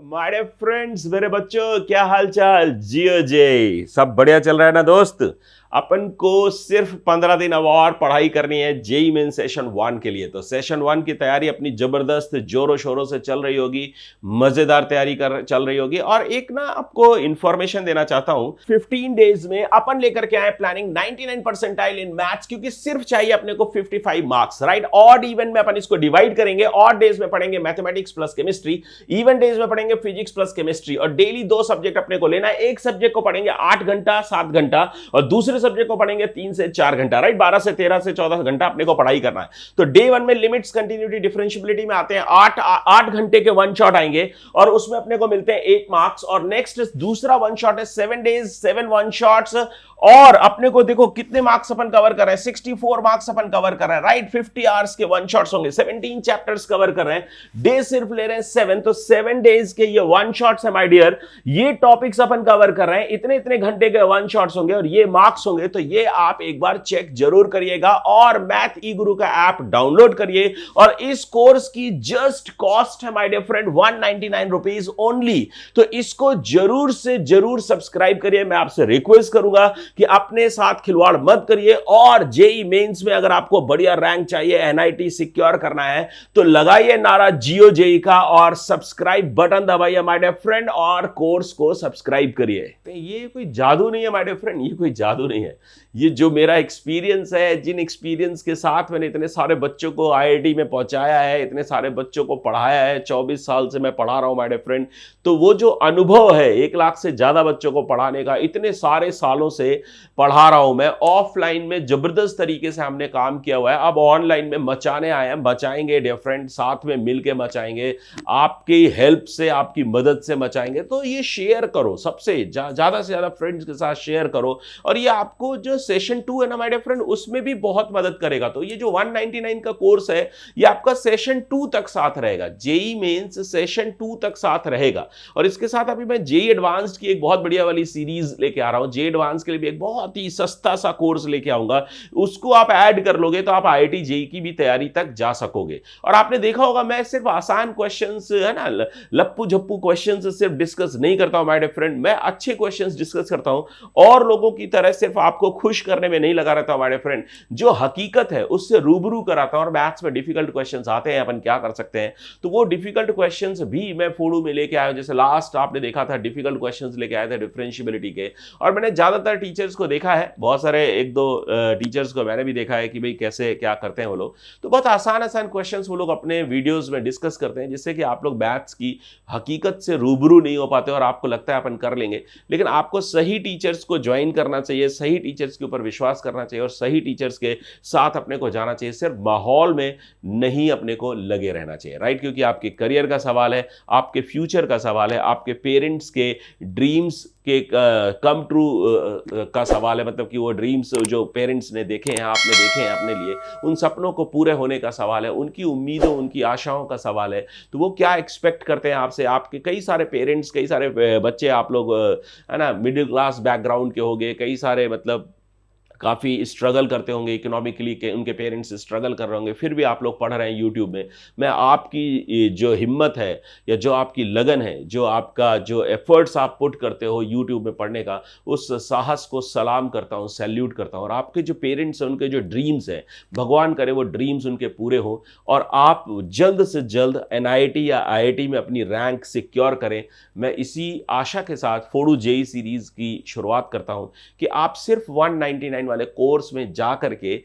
My friends, मेरे बच्चों, क्या हाल चाल? जियो जय, सब बढ़िया चल रहा है ना दोस्त? अपन को सिर्फ 15 दिन अब और पढ़ाई करनी है जेई मेन सेशन 1 के लिए। तो सेशन 1 की तैयारी अपनी जबरदस्त जोरों शोरों से चल रही होगी, मजेदार तैयारी कर चल रही होगी। और एक ना आपको इंफॉर्मेशन देना चाहता हूं, 15 डेज में अपन लेकर के आए प्लानिंग 99 परसेंटाइल इन मैथ्स, क्योंकि सिर्फ चाहिए अपने को 55 मार्क्स, राइट? ऑड इवन में अपन इसको डिवाइड करेंगे। ऑड डेज में पढ़ेंगे mathematics plus chemistry, even days में पढ़ेंगे फिजिक्स प्लस केमिस्ट्री। और डेली 2 सब्जेक्ट अपने को लेना है। एक सब्जेक्ट को पढ़ेंगे 8 घंटा 7 घंटा, और दूसरे सब्जेक्ट को पढ़ेंगे 3 से 4 घंटा, राइट? 12 से 13 से 14 घंटा अपने को पढ़ाई करना है। तो डे 1 में लिमिट्स, कंटिन्यूटी, डिफरेंशियबिलिटी में आते हैं 8 घंटे के वन शॉट आएंगे, और उसमें अपने को मिलते हैं 8 मार्क्स। और नेक्स्ट दूसरा वन शॉट है 7 डेज 7 वन शॉट्स, और अपने को देखो कितने मार्क्स अपन कवर कर रहे हैं, 64 मार्क्स अपन कवर कर रहे हैं, राइट? 50 आवर्स के वन शॉट्स होंगे, 17 चैप्टर्स कवर कर रहे हैं, डे सिर्फ ले रहे हैं 7। तो 7 डेज के ये वन शॉट्स है माय डियर, ये टॉपिक्स अपन कवर कर रहे हैं, इतने इतने घंटे के वन शॉट्स होंगे और ये मार्क्स होंगे। तो ये आप एक बार चेक जरूर करिएगा, और मैथ ई गुरु का ऐप डाउनलोड करिए। और इस कोर्स की जस्ट कॉस्ट है my dear friend 199 rupees only. तो इसको जरूर से जरूर सब्सक्राइब करिए। मैं आपसे रिक्वेस्ट करूंगा कि अपने साथ खिलवाड़ मत करिए। और जेई मेंस में अगर आपको बढ़िया रैंक चाहिए, एनआईटी सिक्योर करना है, तो लगाइए नारा जियो जेई का और सब्सक्राइब बटन दबाइए माय डियर फ्रेंड, और कोर्स को सब्सक्राइब करिए। ये कोई जादू नहीं है माय डियर फ्रेंड, ये कोई जादू नहीं है। ये जो मेरा एक्सपीरियंस है, जिन एक्सपीरियंस के साथ मैंने इतने सारे बच्चों को आईआईटी में पहुंचाया है, इतने सारे बच्चों को पढ़ाया है, 24 साल से मैं पढ़ा रहा हूं माय डियर फ्रेंड। तो वो जो अनुभव है 1 लाख से ज्यादा बच्चों को पढ़ाने का, इतने सारे सालों से पढ़ा रहा हूं मैं। ऑफलाइन में जबरदस्त तरीके से हमने काम किया हुआ है, अब ऑनलाइन में मचाने आए हैं, मचाएंगे डियर फ्रेंड, साथ में मिलके मचाएंगे, आपकी हेल्प से, आपकी मदद से मचाएंगे। तो ये शेयर करो, सबसे ज्यादा से ज्यादा फ्रेंड्स के साथ शेयर करो। और ये आपको जो सेशन 2 है ना माय डियर फ्रेंड, उसमें भी बहुत मदद करेगा। तो ये जो 199 का कोर्स है, ये आपका सेशन 2 तक साथ रहेगा, जेई मेंस सेशन 2 तक साथ रहेगा। और इसके साथ अभी मैं जेई एडवांस्ड की एक बहुत बढ़िया वाली सीरीज लेके आ रहा हूं। जेई एडवांस के लिए भी एक बहुत ही सस्ता सा कोर्स लेके आऊंगा, उसको आप ऐड कर लोगे तो आप आईआईटी जेई की भी तैयारी तक जा सकोगे। और आपने देखा होगा मैं सिर्फ आसान क्वेश्चंस, है ना, लप्पू झप्पू क्वेश्चंस सिर्फ डिस्कस नहीं करता हूं माय डियर फ्रेंड, मैं अच्छे क्वेश्चंस डिस्कस करता हूं। और लोगों की तरह सिर्फ आपको खुश करने में नहीं लगा रहता हूं माय डियर फ्रेंड, जो हकीकत है उससे रूबरू कराता हूं। और मैथ्स में डिफिकल्ट क्वेश्चंस आते हैं, अपन क्या कर सकते हैं, तो वो डिफिकल्ट क्वेश्चंस भी मैं फोड़ू में लेके आया हूं। जैसे लास्ट आपने देखा था डिफिकल्ट क्वेश्चंस लेके आए थे डिफरेंशियबिलिटी के, और मैंने ज्यादातर टीचर्स को देखा है, बहुत सारे 1-2 टीचर्स को मैंने भी देखा है कि भाई कैसे क्या करते हैं वो लोग। तो बहुत आसान आसान क्वेश्चंस वो लोग अपने वीडियोस में डिस्कस करते हैं, जिससे कि आप लोग मैथ्स की हकीकत से रूबरू नहीं हो पाते और आपको लगता है अपन कर लेंगे। लेकिन आपको सही टीचर्स को ज्वाइन करना चाहिए, सही टीचर्स के ऊपर विश्वास करना चाहिए, और सही टीचर्स के साथ अपने को जाना चाहिए। सिर्फ माहौल में नहीं अपने को लगे रहना चाहिए, राइट? क्योंकि आपके करियर का सवाल है, आपके फ्यूचर का सवाल है, आपके पेरेंट्स के ड्रीम्स के कम ट्रू का सवाल है। मतलब कि वो ड्रीम्स जो पेरेंट्स ने देखे हैं, आपने देखे हैं अपने लिए, उन सपनों को पूरे होने का सवाल है, उनकी उम्मीदों, उनकी आशाओं का सवाल है। तो वो क्या एक्सपेक्ट करते हैं आपसे। आपके कई सारे पेरेंट्स, कई सारे बच्चे, आप लोग है ना मिडिल क्लास बैकग्राउंड के होंगे, कई सारे मतलब काफ़ी स्ट्रगल करते होंगे इकोनॉमिकली, के उनके पेरेंट्स स्ट्रगल कर रहे होंगे, फिर भी आप लोग पढ़ रहे हैं यूट्यूब में। मैं आपकी जो हिम्मत है, या जो आपकी लगन है, जो आपका जो एफर्ट्स आप पुट करते हो यूट्यूब में पढ़ने का, उस साहस को सलाम करता हूँ, सैल्यूट करता हूँ। और आपके जो पेरेंट्स हैं, उनके जो ड्रीम्स हैं, भगवान करे वो ड्रीम्स उनके पूरे हों, और आप जल्द से जल्द एनआईटी या आईआईटी में अपनी रैंक सिक्योर करें। मैं इसी आशा के साथ फोड़ू जेई सीरीज की शुरुआत करता हूँ कि आप सिर्फ 199 वाले कोर्स में जा करके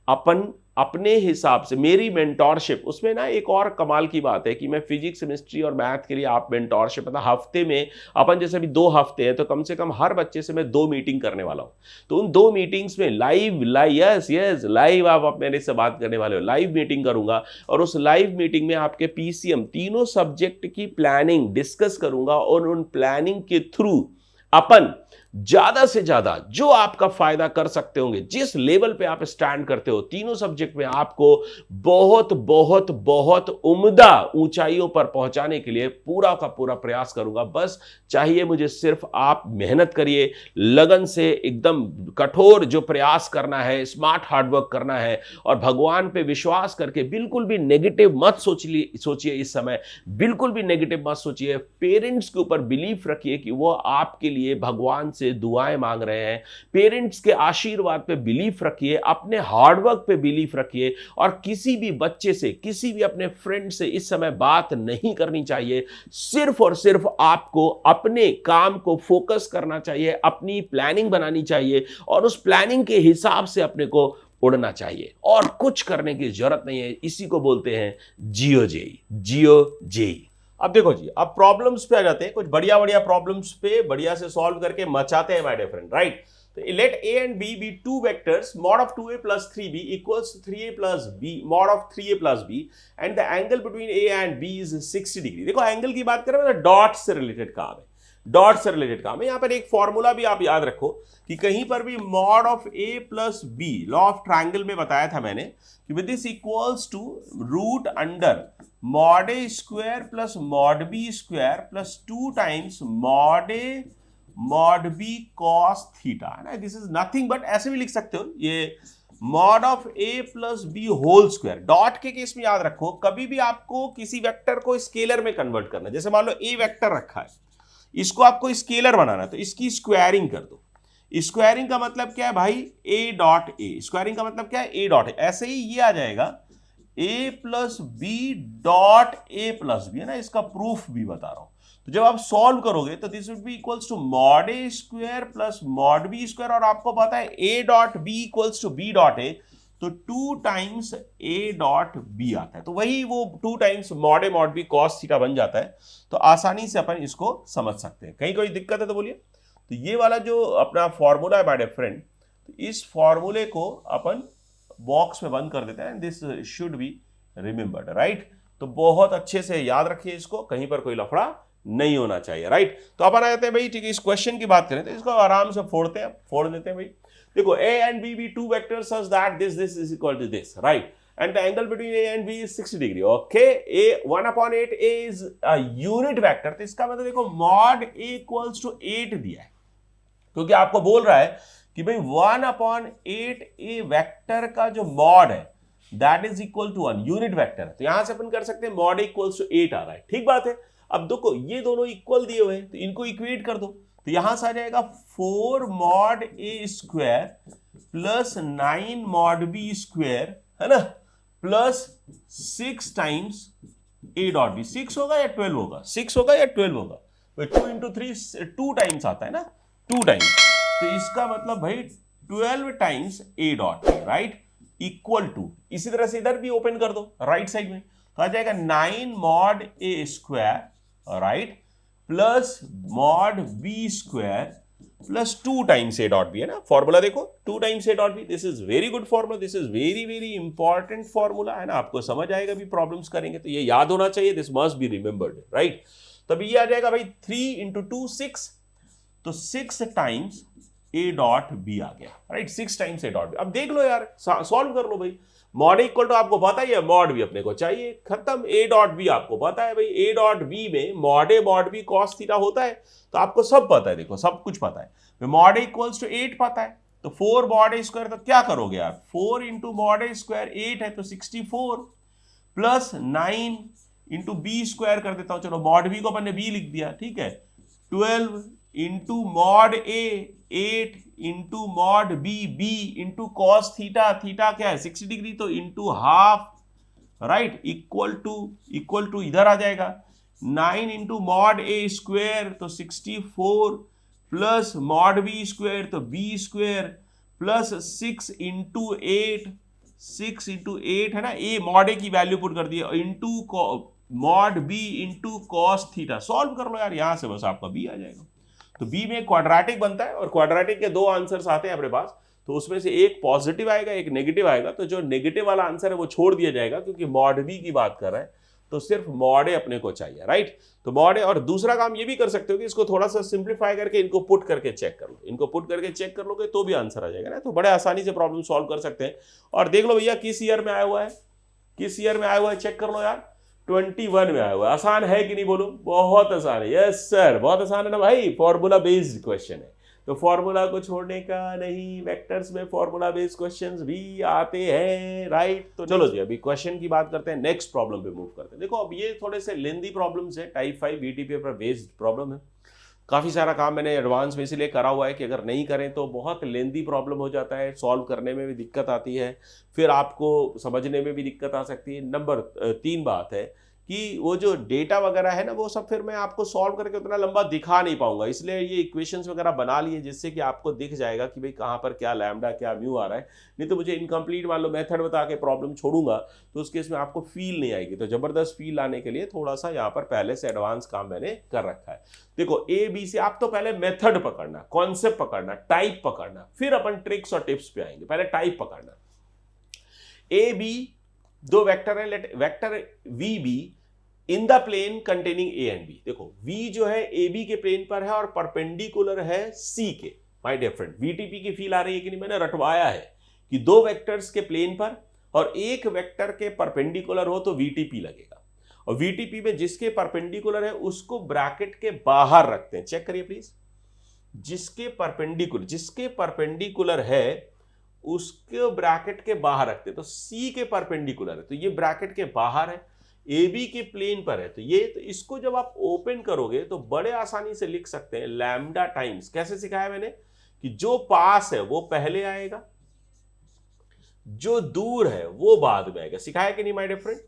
अपन अपने हिसाब से, मेरी मेंटोरशिप, उसमें ना एक और कमाल की बात है कि मैं फिजिक्स, केमिस्ट्री और मैथ के लिए आप मेंटोरशिप, मतलब हफ्ते में अपन जैसे अभी 2 हफ्ते हैं, तो कम से कम हर बच्चे से मैं 2 मीटिंग करने वाला हूं। तो उन 2 मीटिंग्स में लाइव लाइव आप मेरे से बात करने वाले हो, लाइव मीटिंग करूंगा। और उस लाइव मीटिंग में आपके पीसीएम तीनों सब्जेक्ट की प्लानिंग डिस्कस करूंगा, और उन प्लानिंग के थ्रू अपन ज्यादा से ज्यादा जो आपका फायदा कर सकते होंगे, जिस लेवल पे आप स्टैंड करते हो, तीनों सब्जेक्ट में आपको बहुत बहुत बहुत उम्दा ऊंचाइयों पर पहुंचाने के लिए पूरा का पूरा प्रयास करूंगा। बस चाहिए मुझे सिर्फ आप मेहनत करिए, लगन से एकदम कठोर जो प्रयास करना है, स्मार्ट हार्डवर्क करना है और भगवान पे विश्वास करके बिल्कुल भी नेगेटिव मत सोचिए इस समय, बिल्कुल भी नेगेटिव मत सोचिए। पेरेंट्स के ऊपर बिलीफ रखिए कि वो आपके लिए भगवान से दुआएं मांग रहे हैं। पेरेंट्स के आशीर्वाद पे बिलीफ रखिए, अपने हार्डवर्क पे बिलीफ रखिए और किसी भी बच्चे से, किसी भी अपने फ्रेंड से इस समय बात नहीं करनी चाहिए। सिर्फ और सिर्फ आपको अपने काम को फोकस करना चाहिए, अपनी प्लानिंग बनानी चाहिए और उस प्लानिंग के हिसाब से अपने को उड़ना चाहिए और कुछ करने की जरूरत नहीं है। इसी को बोलते हैं जियो जेई, जियो जेई। अब देखो जी, अब प्रॉब्लम्स पे आ जाते हैं, कुछ बढ़िया बढ़िया प्रॉब्लम्स पे बढ़िया से सॉल्व करके मचाते हैं माय डियर फ्रेंड, राइट। तो late a and b be two vectors, mod of 2a plus 3b equals to 3a plus b, mod of 3a plus b, and the angle between a and b is 60 degree. देखो angle की बात करें तो dot से related काम है, dot से related काम है। यहां पर एक फॉर्मूला भी आप याद रखो कि कहीं पर भी mod of a plus b, law of triangle में बताया था मैंने कि with this equals to root under mod a square plus mod b square plus 2 times mod a mod b cos theta, है ना। दिस इज नथिंग बट, ऐसे भी लिख सकते हो, ये mod of a plus B whole square. Dot के case में याद रखो, कभी भी आपको किसी वेक्टर को स्केलर में कन्वर्ट करना है, जैसे मान लो a वेक्टर रखा है, इसको आपको स्केलर बनाना है तो इसकी स्क्वायरिंग कर दो। स्क्वायरिंग का मतलब क्या है भाई, a डॉट a, स्क्वायरिंग का मतलब क्या है, a डॉट a। ऐसे ही ये आ जाएगा a plus B dot a plus B, है ना। इसका प्रूफ भी बता रहा हूं। तो जब आप सॉल्व करोगे तो this would be equals to mod a square plus mod b square, और आपको पता है a dot b equals to b dot a, तो 2 टाइम्स a डॉट b आता है। तो वही वो 2 times mod a mod b cos theta बन जाता है। तो आसानी से अपन इसको समझ सकते हैं। कहीं कोई दिक्कत है तो बोलिए। तो ये वाला जो अपना फॉर्मूला है माय डियर फ्रेंड, तो इस फॉर्मूले को अपन बॉक्स में बंद कर देते हैं। This should be remembered, right. तो बहुत अच्छे से याद रखिए इसको, कहीं पर कोई लफड़ा नहीं होना चाहिए, राइट। तो अपन आ जाते हैं भाई, ठीक है, इस क्वेश्चन की बात करें तो इसको आराम से फोड़ देते हैं भाई। देखो a and b be two vectors such that this is equal to this, right, and the angle between a and b is 60 degree, okay। a 1/8 a is a unit vector, तो इसका मतलब देखो mod a equals to 8 दिया है, क्योंकि आपको बोल रहा है कि भाई 1/8 a वेक्टर का जो मॉड है that is equal to 1 unit vector. तो यहां से अपन कर सकते हैं मॉड इक्वल्स टू 8 आ रहा है, ठीक बात है। अब देखो ये दोनों इक्वल दिए हुए हैं तो इनको इक्वेट कर दो, तो यहां से आ जाएगा 4 mod a square plus 9 mod b square, है ना, plus 6 times a dot b। 6 होगा या 12 होगा, 6 होगा या 12 होगा, 2 इंटू 3 2 टाइम्स आता है ना, 2 टाइम्स। तो इसका मतलब भाई 12 times a dot b, right, equal to, इसी तरह से इधर भी ओपन कर दो राइट साइड में, तो आ जाएगा 9 mod a square, right, plus mod B square plus 2 times A dot B, है ना। फॉर्मूला देखो 2 times A dot B, this is very good formula, this is very very important formula, है ना। आपको समझ आएगा भी, प्रॉब्लम्स करेंगे तो ये याद होना चाहिए, this must be remembered, right. तब ये आ जाएगा भाई 3 इंटू 2 6, तो 6 टाइम्स ए डॉट बी आ गया, right, 6 times A dot B. अब देख लो यार, सॉल्व कर लो भाई। मॉड इक्वल टू आपको पता ही है, मॉड बी अपने को चाहिए, खत्म। ए डॉट बी आपको पता है भाई, ए डॉट बी में mod A mod B cos theta होता है, तो आपको सब पता है, देखो सब कुछ पता है। मॉड ए इक्वल्स टू 8 पता है, तो 4 मॉड ए स्क्वायर, तो क्या करोगे यार, 4 इंटू मॉड ए स्क्वायर 8 है तो 64 प्लस 9 इंटू बी स्क्वायर कर देता हूं, चलो मॉड बी को अपन ने बी लिख दिया, ठीक है, 12 into mod A 8 into mod B B into cos theta, theta क्या है 60 डिग्री, तो into half, right, equal to इधर आ जाएगा 9 इंटू मॉड ए स्क्वेयर तो 64 प्लस मॉड बी स्क्वेयर तो B square plus 6 into 8, 6 into 8 है ना, ए मॉड ए की वैल्यू पुट कर दिया, into mod B into cos theta. Solve कर लो यार, यहां से बस आपका बी आ जाएगा। तो बी में क्वाड्रेटिक बनता है और क्वाड्रेटिक के 2 आंसर्स आते हैं अपने पास, तो उसमें से एक पॉजिटिव आएगा एक नेगेटिव आएगा, तो जो नेगेटिव वाला आंसर है वो छोड़ दिया जाएगा क्योंकि मॉड बी की बात कर रहा है। तो सिर्फ मॉड ए अपने को चाहिए, राइट। तो मॉड ए, और दूसरा काम ये भी कर सकते हो कि इसको थोड़ा सा सिंप्लीफाई करके इनको पुट करके चेक कर लो, इनको पुट करके चेक कर लोगे तो भी आंसर आ जाएगा ना। तो बड़े आसानी से प्रॉब्लम सॉल्व कर सकते हैं। और देख लो भैया किस ईयर में आया हुआ है, किस ईयर में आया हुआ है, चेक कर लो यार, 21 में आया हुआ है। आसान है कि नहीं बोलो, बहुत आसान है। यस सर, बहुत आसान है ना भाई, फॉर्मूला बेस्ड क्वेश्चन है। तो फॉर्मूला को छोड़ने का नहीं, वेक्टर्स में फॉर्मूला बेस्ड क्वेश्चंस भी आते हैं, राइट। तो चलो जी अभी क्वेश्चन की बात करते हैं, नेक्स्ट प्रॉब्लम पे मूव करते हैं। देखो अब ये थोड़े से लेंदी प्रॉब्लम्स है, टाइप 5 बीटीपी पर बेस्ड प्रॉब्लम है। काफ़ी सारा काम मैंने एडवांस में इसलिए करा हुआ है कि अगर नहीं करें तो बहुत लेंदी प्रॉब्लम हो जाता है, सॉल्व करने में भी दिक्कत आती है, फिर आपको समझने में भी दिक्कत आ सकती है। नंबर 3 बात है कि वो जो डेटा वगैरह है ना, वो सब फिर मैं आपको सॉल्व करके उतना लंबा दिखा नहीं पाऊंगा, इसलिए ये इक्वेशंस वगैरह बना लिए जिससे कि आपको दिख जाएगा कि भाई कहाँ पर क्या लैम्डा क्या म्यू आ रहा है। नहीं तो मुझे इनकम्प्लीट मान लो मेथड बता के प्रॉब्लम छोड़ूंगा तो उस केस में आपको फील नहीं आएगी। तो जबरदस्त फील लाने के लिए थोड़ा सा यहाँ पर पहले से एडवांस काम मैंने कर रखा है। देखो ए बी से आप तो पहले मेथड पकड़ना, कॉन्सेप्ट पकड़ना, टाइप पकड़ना, फिर अपन ट्रिक्स और टिप्स पे आएंगे। पहले टाइप पकड़ना। ए बी दो वेक्टर है, let vector V be in the plane containing A and B. देखो v जो है ए बी के प्लेन पर है और परपेंडिकुलर है c के। माय डियर फ्रेंड, वीटीपी की फील आ रही है कि नहीं, मैंने रटवाया है कि दो वेक्टर्स के प्लेन पर और एक वेक्टर के परपेंडिकुलर हो तो वीटीपी लगेगा, और वीटीपी में जिसके परपेंडिकुलर है उसको ब्रैकेट के बाहर रखते हैं। चेक करिए प्लीज, जिसके परपेंडिकुलर है उसके ब्रैकेट के बाहर रखते हैं। तो c के परपेंडिकुलर है तो ये ब्रैकेट के बाहर है, ए बी के प्लेन पर है तो ये, तो इसको जब आप ओपन करोगे तो बड़े आसानी से लिख सकते हैं लैम्डा टाइम्स। कैसे सिखाया मैंने कि जो पास है वो पहले आएगा, जो दूर है वो बाद में आएगा। सिखाया कि नहीं माय डियर फ्रेंड?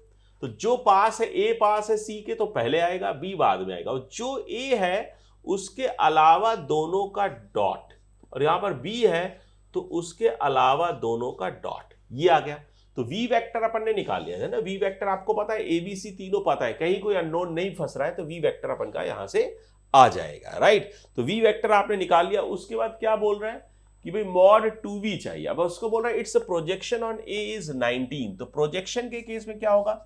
तो जो पास है, ए पास है सी के तो पहले आएगा, बी बाद में आएगा, और जो ए है उसके अलावा दोनों का डॉट, और यहां पर बी है तो उसके अलावा दोनों का डॉट, ये आ गया। तो v वेक्टर अपन ने निकाल लिया है ना। v वेक्टर आपको पता है, ए बी सी तीनों पता है, कहीं कोई अननोन नहीं फंस रहा है, तो v वेक्टर अपन का यहां से आ जाएगा, राइट। तो v वेक्टर आपने निकाल लिया। उसके बाद क्या बोल रहा है कि भाई मॉड 2v चाहिए। अब उसको बोल रहा है it's a projection on a is 19। तो प्रोजेक्शन के केस में क्या होगा,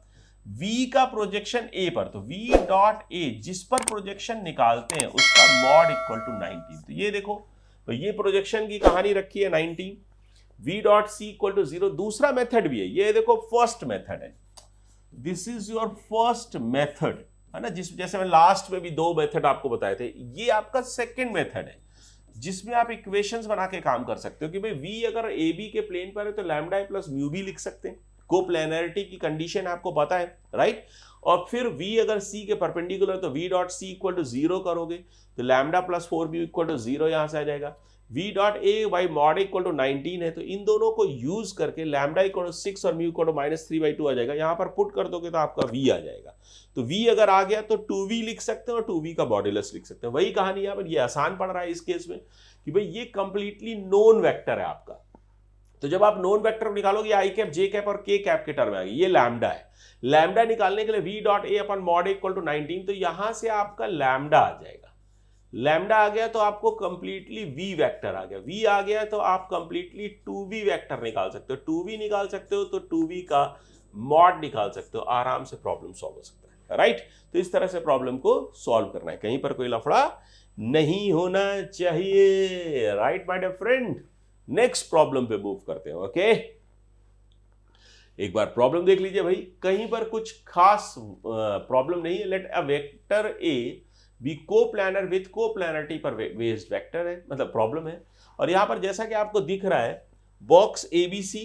v का प्रोजेक्शन a पर, तो v डॉट a जिस पर प्रोजेक्शन निकालते हैं उसका मॉड इक्वल टू 19। तो ये देखो, तो ये प्रोजेक्शन की कहानी रखी है 19, v dot c equal to 0। दूसरा मेथड भी है, ये देखो फर्स्ट मेथड है, this is your first method, है ना। जैसे मैं लास्ट में भी 2 मेथड आपको बताए थे, ये आपका सेकंड मेथड है जिसमें आप इक्वेशंस बना के काम कर सकते हो कि भाई v अगर ए बी के प्लेन पर है तो लैम्डा ए प्लस म्यू भी लिख सकते हैं, कोप्लेनरिटी की कंडीशन आपको पता है, राइट। और फिर v अगर c के परपेंडिकुलर तो v dot c equal to 0 करोगे तो lambda plus 4b equal to 0 यहां से आ जाएगा। v dot a by mod equal to 19 है, तो इन दोनों को यूज करके लैम्डा इक्वल टू 6 और म्यू इक्वल टू -3/2 आ जाएगा। यहां पर पुट कर दोगे तो आपका v आ जाएगा। तो v अगर आ गया तो 2v लिख सकते हैं और 2v का मॉड्यूलस लिख सकते हैं। वही कहानी है, पर ये आसान पड़ रहा है इस केस में कि भाई ये कंप्लीटली नोन वेक्टर है आपका। तो जब आप नोन वेक्टर निकालोगे आई कैप, जे कैप और के कैप के टर्म में आएगी। ये लैम्डा है, लैम्डा निकालने के लिए v डॉट a अपन मॉड इक्वल टू 19, तो यहां से आपका लैम्डा आ जाएगा। लैम्डा आ गया तो आपको कंप्लीटली v वेक्टर आ गया, v आ गया तो आप कंप्लीटली 2v वेक्टर निकाल सकते हो, 2v निकाल सकते हो तो 2v का मॉड निकाल सकते हो, आराम से प्रॉब्लम सॉल्व हो सकता है, राइट। तो इस तरह से प्रॉब्लम को सॉल्व करना है, कहीं पर कोई लफड़ा नहीं होना चाहिए, right my dear friend. Next problem पे मूव करते हैं, ओके। एक बार प्रॉब्लम देख लीजिए भाई, कहीं पर कुछ खास प्रॉब्लम नहीं है। Let a vector A B coplanar with coplanarity पर बेस्ड वेक्टर है, मतलब प्रॉब्लम है। और यहां पर जैसा कि आपको दिख रहा है बॉक्स एबीसी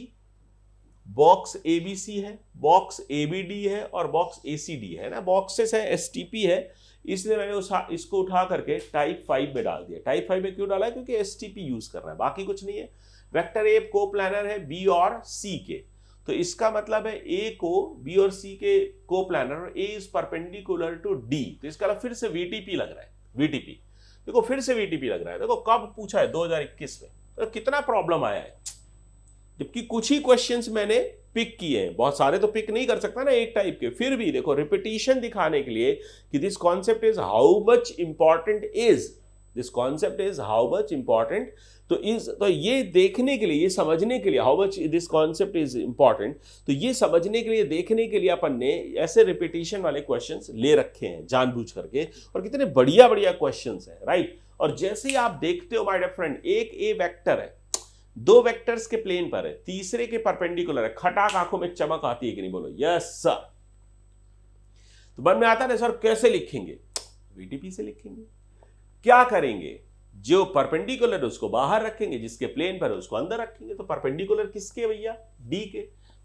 है, बॉक्स एबीडी है और बॉक्स एसीडी है ना। बॉक्सेस है, एसटीपी है, इसलिए मैंने इसको उठा करके टाइप 5 में डाल दिया। टाइप 5 में क्यों डाला है, क्योंकि एसटीपी यूज कर रहा है, बाकी कुछ नहीं है। वेक्टर ए कोप्लानर है बी और सी के, तो इसका मतलब है ए को बी और सी के कोप्लानर, और ए इज परपेंडिकुलर टू डी। तो इसका फिर से वीटीपी लग रहा है, वीटीपी देखो फिर से वीटीपी लग रहा है। देखो कब पूछा है, 2021 में, तो कितना प्रॉब्लम आया है, जबकि कुछ ही क्वेश्चंस मैंने पिक किए हैं, बहुत सारे तो पिक नहीं कर सकता ना एक टाइप के। फिर भी देखो रिपीटिशन दिखाने के लिए कि this concept is how much important is this concept is how much important. तो ये देखने के लिए, ये समझने के लिए how much this concept is important, तो ये समझने के लिए, देखने के लिए अपन ने ऐसे रिपीटिशन वाले क्वेश्चंस ले रखे हैं जानबूझ करके, और कितने बढ़िया बढ़िया क्वेश्चंस हैं, राइट। और जैसे ही आप देखते हो माय डियर फ्रेंड, एक ए वेक्टर है, दो वेक्टर्स के प्लेन पर है, तीसरे के परपेंडिकुलर है, खटाक आंखों में चमक आती है कि नहीं, बोलो यस सर। तो मन में आता है ना सर कैसे लिखेंगे, वीटीपी से लिखेंगे। क्या करेंगे, जो परपेंडिकुलर है उसको बाहर रखेंगे, जिसके प्लेन पर है उसको अंदर रखेंगे। तो परपेंडिकुलर किसके भैया, डी के,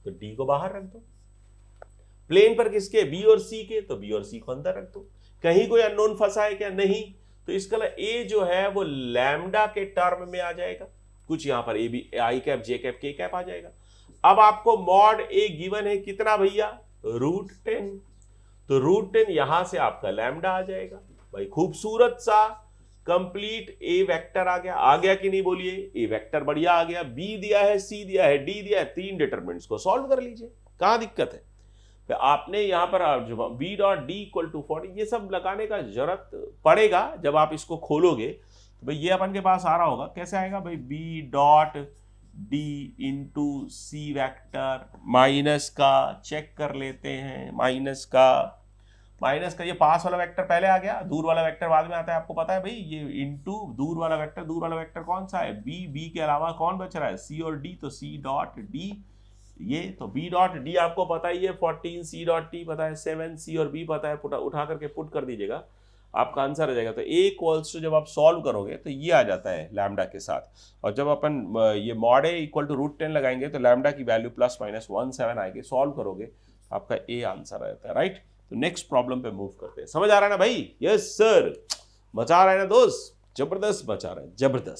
तो डी को बाहर रख दो। प्लेन पर किसके, बी और सी के, तो बी और सी को अंदर रख दो। कहीं कोई अननोन फंसा है क्या, नहीं। तो इसका ए जो है वो लैम्डा के टर्म में आ जाएगा, कुछ यहां पर A B I cap J cap K cap आ जाएगा। अब आपको मॉड ए गिवन है कितना भैया, √10, तो √10 यहां से आपका लैम्डा आ जाएगा। भाई खूबसूरत सा कंप्लीट ए वेक्टर आ गया कि नहीं, बोलिए। ए वेक्टर बढ़िया आ गया, बी दिया है, सी दिया है, डी दिया है, तीन डिटरमिनेंट्स को सॉल्व कर लीजिए, कहां दिक्कत है। तो आपने यहां पर B dot D equal to 40 ये सब लगाने का जरूरत पड़ेगा जब आप इसको खोलोगे। तो भाई ये अपन के पास आ रहा होगा, कैसे आएगा भाई, B dot D into C vector minus का, चेक कर लेते हैं, माइनस का ये पास वाला वेक्टर पहले आ गया, दूर वाला वेक्टर बाद में आता है, आपको पता है भाई। ये इंटू दूर वाला वेक्टर कौन सा है, बी के अलावा कौन बच रहा है, सी और डी, तो सी डॉट डी ये, तो बी डॉट डी आपको पता ही है 14, सी डॉट टी पता है 7, सी और बी पता है, उठा करके पुट कर दीजिएगा, आपका आंसर आ जाएगा। तो ए इक्वल्स टू जब आप सॉल्व करोगे तो ये आ जाता है लैम्डा के साथ, और जब अपन ये मॉड ए इक्वल टू √10 लगाएंगे तो लैम्डा की वैल्यू ±17 आएगी, सॉल्व करोगे आपका ए आंसर आ जाता है, राइट। तो नेक्स्ट प्रॉब्लम पे मूव करते हैं, समझ आ रहा है ना भाई, यस सर, मचा रहा है ना दोस्त, जबरदस्त मचा रहा है,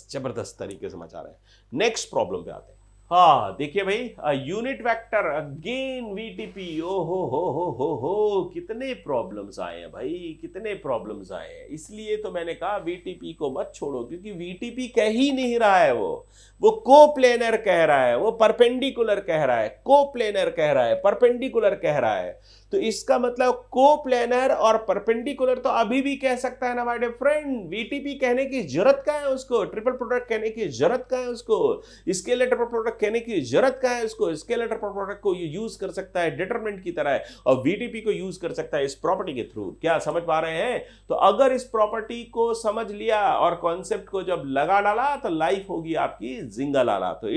जबरदस्त तरीके से मचा रहा है। नेक्स्ट प्रॉब्लम पे आते हैं। हाँ देखिए भाई, यूनिट वेक्टर अगेन वीटीपी, ओ हो, कितने प्रॉब्लम्स आए हैं भाई, कितने प्रॉब्लम्स आए हैं। इसलिए तो मैंने कहा वीटीपी को मत छोड़ो, क्योंकि वीटीपी कह ही नहीं रहा है, वो कोप्लेनर कह रहा है, वो परपेंडिकुलर कह रहा है, कोप्लेनर कह रहा है, परपेंडिकुलर कह रहा है। तो इसका मतलब कोप्लेनर और परपेंडिकुलर तो अभी भी कह सकता है ना माय डियर फ्रेंड। वीटीपी कहने की जरूरत क्या है उसको, ट्रिपल प्रोडक्ट कहने की जरूरत क्या है उसको, स्केलर ट्रिपल प्रोडक्ट कहने की जरूरत क्या है उसको। स्केलर ट्रिपल प्रोडक्ट को यूज कर सकता है डिटरमिनेंट की तरह, और वीटीपी को यूज कर सकता है इस प्रॉपर्टी के थ्रू। क्या समझ पा रहे हैं? तो अगर इस प्रॉपर्टी को समझ लिया और कॉन्सेप्ट को जब लगा डाला तो लाइफ होगी आपकी जिंगा लाला। तो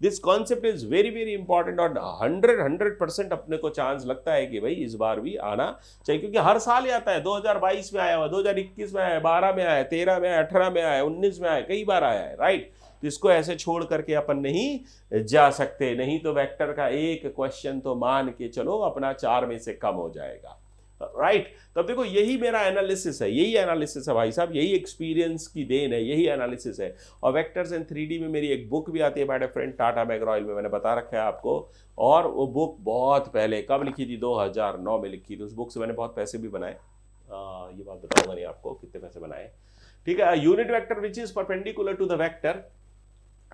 this concept is very very important, और 100% अपने को चांस लगता है कि भाई इस बार भी आना चाहिए, क्योंकि हर साल ही आता है। 2022 में आया हुआ, 2021 में आया, 12 में आया, 13 में आया, 18 में आया, 19 में आया, कई बार आया है, राइट। तो इसको ऐसे छोड़ करके अपन नहीं जा सकते, नहीं तो वेक्टर का एक क्वेश्चन तो मान के चलो अपना 4 में से कम हो जाएगा, राइट। तब देखो यही मेरा एनालिसिस है, यही एनालिसिस है भाई साहब, यही एक्सपीरियंस की देन है, यही एनालिसिस है। और वेक्टर्स इन 3D में मेरी एक बुक भी आती है माय डियर फ्रेंड, टाटा मैग्रॉयल में, मैंने बता रखा है आपको। और वो बुक बहुत पहले कब लिखी थी, 2009 में लिखी थी। उस बुक से मैंने बहुत पैसे भी बनाए, ये बात बताऊंगा नहीं आपको कितने पैसे बनाए, ठीक है। Unit vector which is perpendicular to the vector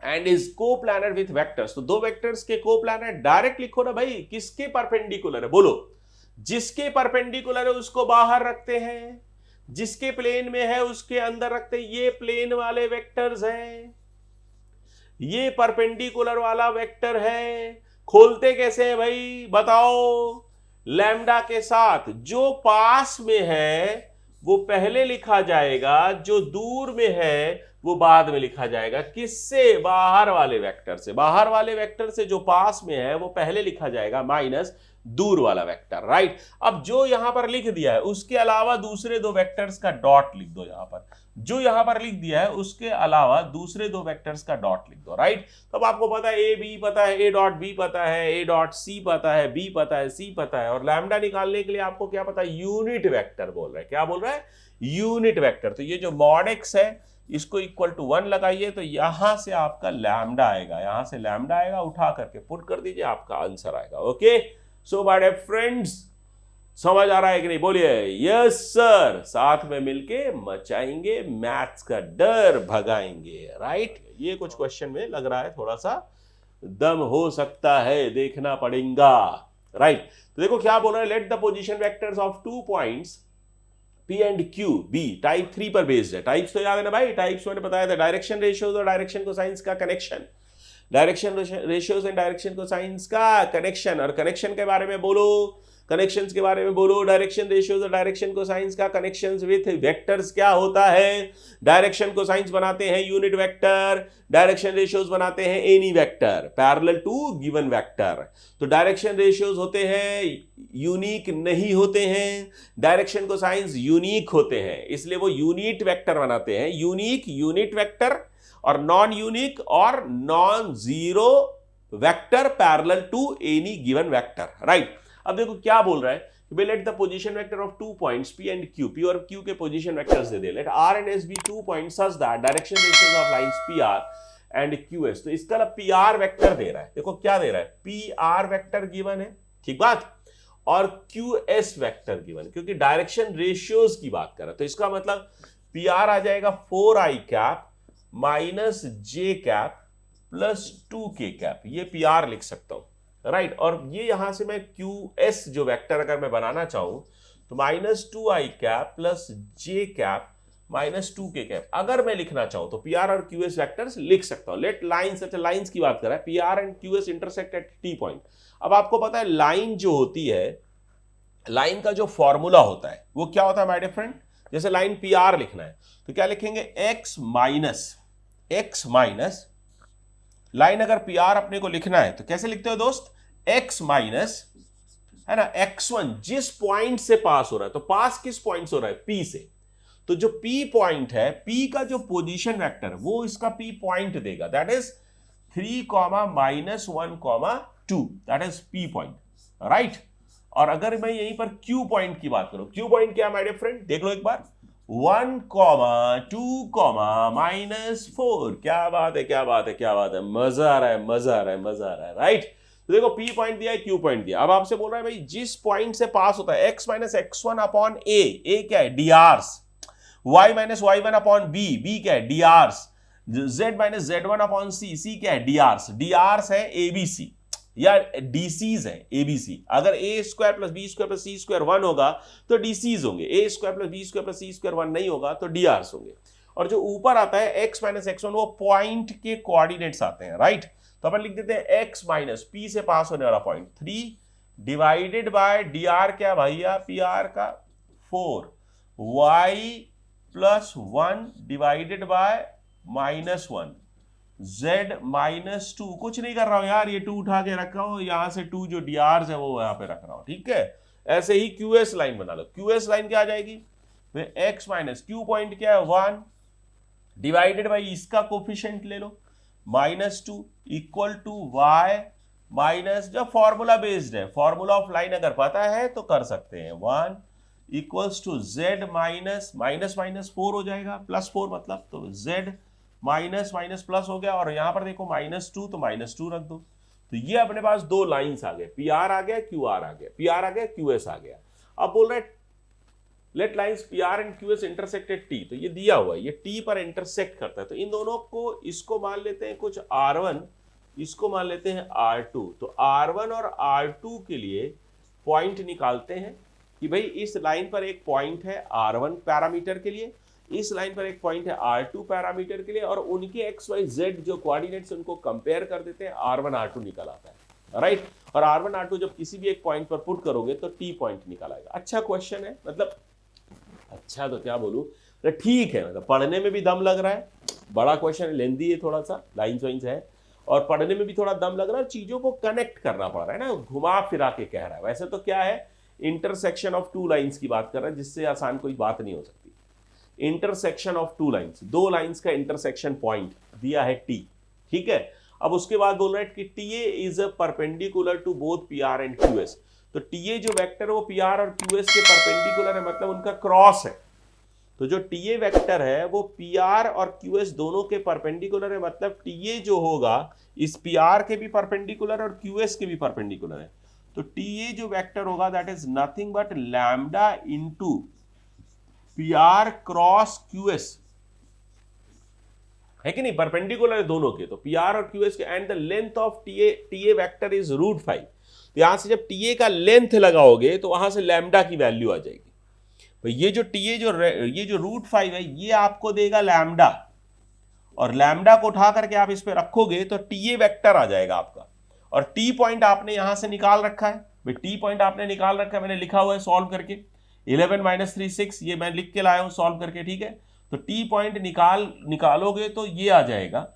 and is coplanar with vectors. तो दो वेक्टर्स के कोप्लानर डायरेक्ट लिखो ना भाई, किसके परपेंडिकुलर है, बोलो। जिसके परपेंडिकुलर है उसको बाहर रखते हैं, जिसके प्लेन में है उसके अंदर रखते हैं। ये प्लेन वाले वेक्टर्स हैं, ये परपेंडिकुलर वाला वेक्टर है। खोलते कैसे है भाई बताओ, लैम्डा के साथ। जो पास में है वो पहले लिखा जाएगा, जो दूर में है वो बाद में लिखा जाएगा। किससे, बाहर वाले वेक्टर से। बाहर वाले वेक्टर से जो पास में है वो पहले लिखा जाएगा, माइनस दूर वाला वेक्टर, राइट। अब जो यहां पर लिख दिया है उसके अलावा दूसरे दो वेक्टर्स का डॉट लिख दो यहां पर। जो यहां पर लिख दिया है उसके अलावा दूसरे दो वेक्टर्स का डॉट लिख दो, राइट। तब आपको पता है ए बी पता है, ए डॉट बी पता है, ए डॉट सी पता है, बी पता है, सी पता है। और लैम्डा निकालने के लिए आपको क्या पता है, यूनिट वेक्टर बोल रहा है। क्या बोल रहा है, यूनिट वेक्टर। तो ये जो मॉड एक्स है इसको इक्वल टू 1 लगाइए, तो यहां से आपका लैम्डा आएगा, यहां से लैम्डा आएगा, उठा करके पुट कर दीजिए, आपका आंसर आएगा। Okay, so my dear friends, समझ आ रहा है कि नहीं, बोलिए यस सर। साथ में मिलके मचाएंगे, मैथ्स का डर भगाएंगे, राइट। ये कुछ क्वेश्चन में लग रहा है थोड़ा सा दम हो सकता है, देखना पड़ेगा, राइट। तो देखो क्या बोल रहा है, let the position vectors of 2 points P and Q B type 3 पर बेस्ड है। टाइप्स तो याद है ना भाई, टाइप्स मैंने बताया था, डायरेक्शन रेशियोज और डायरेक्शन कोसाइंस का connection, direction ratios and direction cosines का कनेक्शन, और कनेक्शन के बारे में बोलो, कनेक्शंस के बारे में बोलो, डायरेक्शन रेशियोज और डायरेक्शन कोसाइंस का कनेक्शंस विथ वेक्टर्स क्या होता है, डायरेक्शन कोसाइंस बनाते हैं यूनिट वेक्टर, डायरेक्शन रेशियोज बनाते हैं any vector parallel to given vector. तो डायरेक्शन रेशियोज होते हैं यूनिक नहीं होते हैं, डायरेक्शन कोसाइंस यूनिक होते हैं, इसलिए वो यूनिट वेक्टर बनाते हैं, यूनिक यूनिट वेक्टर और नॉन यूनिक और non zero vector parallel to any given vector, right. अब देखो क्या बोल रहा है, we let the position vector of 2 points P and Q, P और Q के position vectors they they, let R and S be 2 points such that direction ratios of lines PR and QS, तो इसका PR vector दे रहा है, देखो क्या दे रहा है, PR वेक्टर गिवन है, ठीक बात, और QS वेक्टर गिवन, क्योंकि डायरेक्शन रेशियोज की बात कर रहा है, तो इसका मतलब PR आ जाएगा 4i cap minus j cap plus 2k cap, ये PR लिख सकता हूं, राइट। और ये यहां से मैं QS जो वेक्टर अगर मैं बनाना चाहूं तो minus 2i cap plus j cap minus 2k cap अगर मैं लिखना चाहूं तो PR और QS वेक्टर्स लिख सकता हूं। लेट लाइंस, अच्छा लाइंस की बात कर रहा है, PR and QS intersect at T point. अब आपको पता है लाइन जो होती है, लाइन का जो फॉर्मूला होता है वो क्या होता है माय डियर फ्रेंड, जैसे लाइन PR लिखना है तो क्या लिखेंगे, x माइनस लाइन अगर PR अपने को लिखना है तो कैसे लिखते हो दोस्त, x माइनस है ना x1 जिस पॉइंट से पास हो रहा है, तो पास किस पॉइंट से हो रहा है, P से, तो जो P पॉइंट है, P का जो पोजीशन वेक्टर है वो इसका P पॉइंट देगा, that is 3, -1, 2, that is P point, right. और अगर मैं यहीं पर Q पॉइंट की बात करूं, Q पॉइंट क्या है माय डियर फ्रेंड, देख लो एक बार, 1, 2, -4, क्या बात है, क्या बात है, क्या बात है, मजा आ रहा है, मजा आ रहा है, मजा आ रहा है, राइट। तो देखो P पॉइंट दिया है, Q पॉइंट दिया, अब आपसे बोल रहा है भाई जिस पॉइंट से पास होता है x minus x1 upon a क्या है, drs, y minus y1 upon b क्या है, drs, z minus z1 upon c क्या है, drs है abc या DCs है ABC, अगर a square plus B square plus C square 1 होगा तो DCs होंगे, a square plus B square plus C square 1 नहीं होगा तो DRs होंगे। और जो ऊपर आता है x माइनस x1 वो पॉइंट के कोऑर्डिनेट्स आते हैं, राइट। तो अपन लिख देते हैं x माइनस P से पास होने वाला पॉइंट 3 डिवाइडेड बाय dr क्या भैया, PR का 4, y plus 1 divided by -1, z -2, कुछ नहीं कर रहा हूं यार, ये 2 उठा के रख रहा हूं, यहां से 2 जो drs है वो यहां पे रख रहा हूं, ठीक है। ऐसे ही QS लाइन बना लो, QS लाइन क्या आ जाएगी, x माइनस Q पॉइंट क्या है 1 डिवाइडेड बाई इसका कोफिशिएंट ले लो -2 इक्वल टू y माइनस, जब फॉर्मूला बेस्ड है, फॉर्मूला ऑफ लाइन अगर पता है तो कर सकते हैं, 1 equals to z minus minus 4 हो जाएगा, प्लस 4 मतलब, तो z माइनस प्लस हो गया, और यहां पर देखो -2 तो -2 रख दो। तो ये अपने पास दो लाइंस आ गए, PR आ गया, QR आ गया, PR आ गया, QS आ गया। अब बोल रहे let lines PR and QS intersected T, तो ये दिया हुआ है, ये T पर इंटरसेक्ट करता है, तो इन दोनों को, इसको मान लेते हैं कुछ R1, इसको मान लेते हैं R2, तो R1 और R2 के लिए पॉइंट निकालते हैं कि भाई इस लाइन पर एक पॉइंट है R1 पैरामीटर के लिए, इस लाइन पर एक पॉइंट है R2 पैरामीटर के लिए, और उनके XYZ जो कोऑर्डिनेट्स उनको कंपेयर कर देते हैं, R1 R2 निकल आता है, राइट। और R1 R2 जब किसी भी एक पॉइंट पर पुट करोगे तो T पॉइंट निकल आएगा। अच्छा क्वेश्चन है, मतलब अच्छा तो क्या बोलूं, तो ठीक है, मतलब पढ़ने में भी दम लग रहा है, बड़ा क्वेश्चन है, लेंदी है थोड़ा सा, लाइंस वाइंस है, और पढ़ने में भी थोड़ा दम लग रहा है, चीजों को कनेक्ट करना पड़ रहा है ना, घुमा फिरा के कह रहा है। वैसे तो क्या है, इंटरसेक्शन ऑफ टू लाइंस की बात कर रहा है, जिससे आसान कोई बात नहीं हो सकती। इंटरसेक्शन ऑफ टू लाइंस, दो लाइंस का इंटरसेक्शन पॉइंट दिया है T, ठीक है। अब उसके बाद बोल रहा है कि TA is a perpendicular to both PR and QS, तो TA जो वेक्टर है वो PR और QS के परपेंडिकुलर है, मतलब उनका क्रॉस है। तो जो TA वेक्टर है वो PR और QS दोनों के परपेंडिकुलर है, मतलब TA जो होगा इस PR के भी परपेंडिकुलर और QS के भी परपेंडिकुलर है। तो TA जो वेक्टर होगा that is nothing but lambda into PR cross QS, है कि नहीं, परपेंडिकुलर है दोनों के, तो PR और QS के, and the length of TA vector is √5। तो यहां से जब TA का लेंथ लगाओगे तो वहां से लैम्डा की वैल्यू आ जाएगी। तो ये जो ये जो √5 है ये आपको देगा लैम्डा, और लैम्डा को उठा करके आप इस पे रखोगे तो TA वेक्टर आ जाएगा आपका, और टी पॉइंट आपने यहां से निकाल रखा है भाई, टी पॉइंट आपने निकाल रखा है, मैंने लिखा हुआ है सॉल्व करके 11 - 3 6, ये मैं लिख के लाया हूं सॉल्व करके, ठीक है। तो टी पॉइंट निकालोगे तो ये आ जाएगा,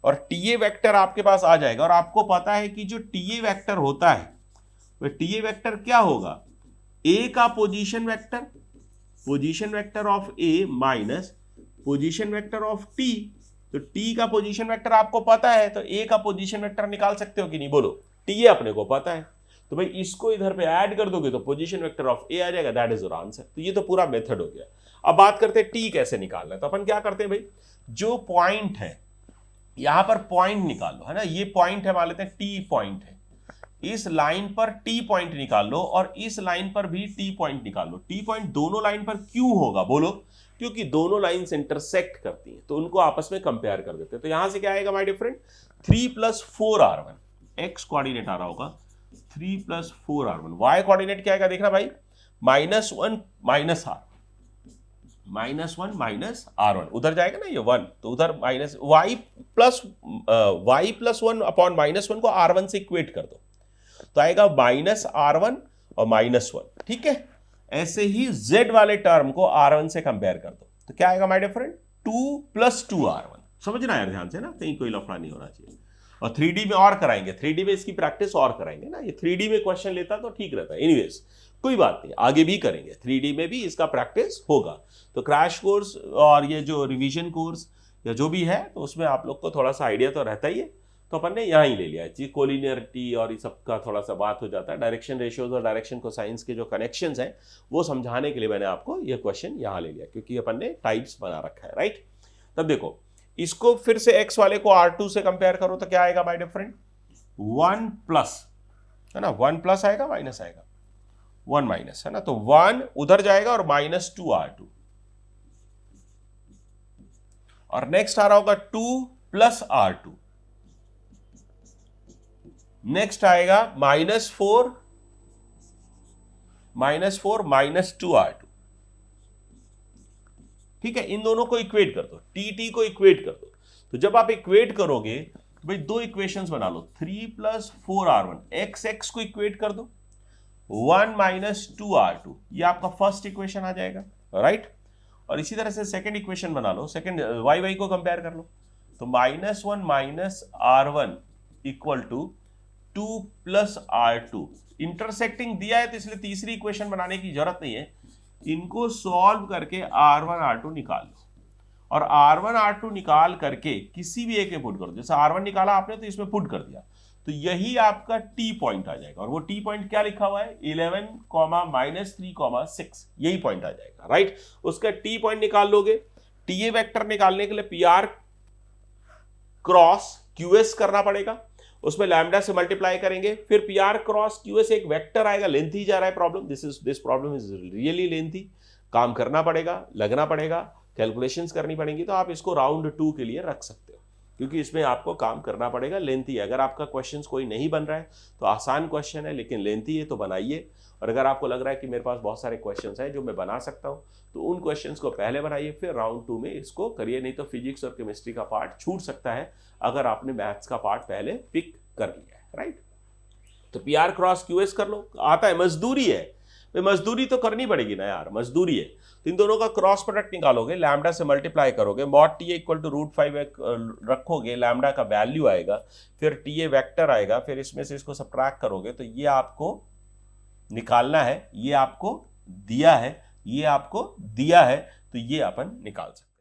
और TA वेक्टर आपके पास आ जाएगा। और आपको पता है कि जो TA वेक्टर होता है वह TA वेक्टर क्या होगा, A का position vector of A minus position vector of T। तो T का पोजीशन वेक्टर आपको पता है, तो A का पोजीशन वेक्टर निकाल सकते हो कि नहीं, बोलो। TA अपने को पता है, तो भाई इसको इधर पे ऐड कर दोगे तो पोजीशन वेक्टर ऑफ A आ जाएगा, दैट इज योर आंसर। तो ये तो पूरा मेथड हो गया। अब बात करते हैं T कैसे निकालना है। तो अपन क्या करते हैं भाई, जो पॉइंट है यहां पर पॉइंट निकालो, है ना, ये पॉइंट है, मान लेते हैं T पॉइंट है, इस लाइन पर T पॉइंट निकाल लो, और इस लाइन पर भी T पॉइंट निकाल लो। T पॉइंट दोनों लाइन पर क्यों होगा, बोलो, क्योंकि दोनों लाइंस इंटरसेक्ट करती हैं, तो उनको आपस में कंपेयर कर देते हैं। तो यहां से क्या आएगा my dear friend, 3 + 4r1, x coordinate आ रहा होगा 3 + 4r1, y कोऑर्डिनेट क्या आएगा देखना भाई, -1 - r, -1 - r1, उधर जाएगा ना ये 1, तो उधर माइनस y + 1 अपॉन -1 को r1 से इक्वेट कर दो, तो आएगा -r1 और -1, ठीक है। ऐसे ही z वाले टर्म को r1 से कंपेयर कर दो, तो क्या आएगा माय डियर फ्रेंड, 2 + 2r1। समझना यार ध्यान से ना, कहीं कोई लफड़ा नहीं होना चाहिए। और 3D में और कराएंगे, 3D में इसकी प्रैक्टिस और कराएंगे ना, ये 3D में क्वेश्चन लेता तो ठीक रहता है। एनीवेज कोई बात नहीं, आगे भी करेंगे, 3D में भी इसका प्रैक्टिस होगा। तो क्रैश कोर्स और ये जो रिवीजन कोर्स या जो भी है, तो उसमें आप लोग को थोड़ा सा आइडिया तो रहता ही है, तो अपन ने यहाँ ही ले लिया है। कोलिनियरिटी और ये सब का थोड़ा सा बात हो जाता है, डायरेक्शन रेशियोज और डायरेक्शन कोसाइंस के जो कनेक्शंस हैं वो समझाने के लिए मैंने आपको ये क्वेश्चन यहाँ ले लिया, क्योंकि अपन ने टाइप्स बना रखा है, राइट। तब देखो, इसको फिर से x वाले को R2 से कंपेयर करो तो क्या आएगा माय डियर फ्रेंड, 1+, है ना, 1+ आएगा, माइनस आएगा, 1 माइनस, है ना, तो 1 उधर जाएगा और -2r2, और नेक्स्ट आ रहा होगा 2 + r2, नेक्स्ट आएगा -4 -2r2, ठीक है। इन दोनों को इक्वेट कर दो, टी को इक्वेट कर दो। तो जब आप इक्वेट करोगे तो भाई दो इक्वेशंस बना लो, 3 + 4r1, x को इक्वेट कर दो, 1 - 2r2, ये आपका फर्स्ट इक्वेशन आ जाएगा, राइट। और इसी तरह से सेकंड इक्वेशन बना लो, सेकंड y को कंपेयर कर लो, तो -1 - r1 = 2 + r2। इंटरसेक्टिंग दिया है तो इसलिए तीसरी इक्वेशन बनाने की जरूरत नहीं है, इनको सॉल्व करके r1 r2 निकाल लो, और r1 r2 निकाल करके किसी भी एक में पुट कर दो। जैसे r1 निकाला आपने तो इसमें पुट कर दिया, तो यही आपका T पॉइंट आ जाएगा। और वो T पॉइंट क्या लिखा हुआ है, 11, -3, 6, यही पॉइंट आ जाएगा, राइट। उसका T पॉइंट निकाल लोगे, TA वेक्टर निकालने के लिए PR क्रॉस QS करना पड़ेगा, उसमें लैम्डा से मल्टीप्लाई करेंगे, फिर PR क्रॉस QS एक वेक्टर आएगा, लेंथी जा रहा है problem, this problem is really lengthy, काम करना पड़ेगा, लगना पड़ेगा, कैलकुलेशंस करनी पड़ेंगी। तो आप इसको राउंड 2 के लिए रख सकते हो, क्योंकि इसमें आपको काम करना पड़ेगा, लेंथी है। अगर आपका क्वेश्चन कोई नहीं बन रहा है तो आसान क्वेश्चन है, लेकिन लेंथी है तो बनाइए। और अगर आपको लग रहा है कि मेरे पास बहुत सारे क्वेश्चंस हैं जो मैं बना सकता हूं, तो उन क्वेश्चंस को पहले बनाइए, फिर राउंड 2 में इसको करिए। नहीं तो फिजिक्स और केमिस्ट्री का पार्ट छूट सकता है अगर आपने मैथ्स का पार्ट पहले पिक कर लिया है, राइट। तो PR क्रॉस QS कर लो, आता है, मजदूरी है, मजदूरी तो करनी पड़ेगी ना यार, मजदूरी है। तो इन दोनों का क्रॉस प्रोडक्ट निकालोगे, लैम्डा से मल्टीप्लाई करोगे, mod TA = √5 रखोगे, लैम्डा का वैल्यू आएगा, फिर TA वेक्टर आएगा, फिर इसमें से इसको सब्ट्रैक्ट करोगे, तो ये आपको निकालना है, ये आपको दिया है, ये आपको दिया है, तो ये अपन निकाल सकते हैं।